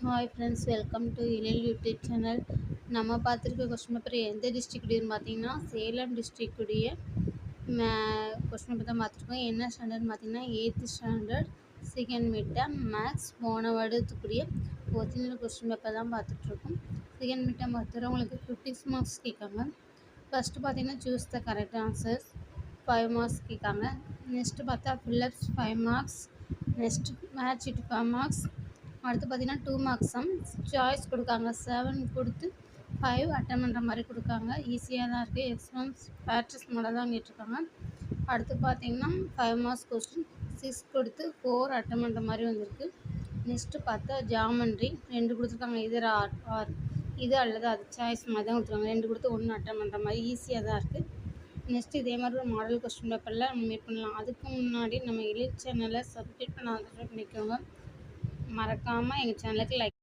Hi friends, welcome to இனில் YouTube channel. நம்ம பார்த்துருக்க கொஸ்டின் பேப்பர் எந்த டிஸ்ட்ரிக்டுன்னு பார்த்தீங்கன்னா சேலம் டிஸ்ட்ரிக்டுடைய கொஸ்டின் பேப்பர் தான் பார்த்துருக்கோம். என்ன ஸ்டாண்டர்ட்னு பார்த்தீங்கன்னா 8th standard second mid term maths போன வருடத்துக்குரிய ஒரிஜினல் கொஸ்டின் பேப்பர் தான் பார்த்துட்ருக்கோம். செகண்ட் மிட் டேர்ம் பார்த்துட்டு உங்களுக்கு 50 மார்க்ஸ் கேட்காங்க. ஃபஸ்ட்டு பார்த்தீங்கன்னா choose the correct answers 5 marks கேட்காங்க. நெக்ஸ்ட்டு பார்த்தா fillups 5 marks. Next match it 5 marks. அடுத்து பார்த்தீங்கன்னா 2 மார்க்ஸ் சம் சாய்ஸ் கொடுக்காங்க. 7 கொடுத்து 5 அட்டன் பண்ணுற மாதிரி கொடுக்காங்க. ஈஸியாக தான் இருக்குது. எக்ஸாம்ஸ் பேட்ரிஸ் மாடல் தான் கேட்டிருக்காங்க. அடுத்து பார்த்தீங்கன்னா 5 மார்க்ஸ் கொஸ்டின் 6 கொடுத்து 4 அட்டன் பண்ணுற மாதிரி வந்திருக்கு. நெக்ஸ்ட்டு பார்த்தா ஜாமெண்ட்ரி 2 கொடுத்துருக்காங்க. இது அல்லது அது சாய்ஸ் மாதிரி தான் கொடுத்துருக்காங்க. 2 கொடுத்து 1 அட்டன் பண்ணுற மாதிரி ஈஸியாக தான் இருக்குது. நெக்ஸ்ட் இதே மாதிரி ஒரு மாடல் கொஸ்டின் பேப்பரில் நம்ம மீட் பண்ணலாம். அதுக்கு முன்னாடி நம்ம எலிட் சேனலை சப்ஸ்கிரைப் பண்ண பண்ணிக்கோங்க. மறக்காமல் எங்கள் சேனலுக்கு லைக்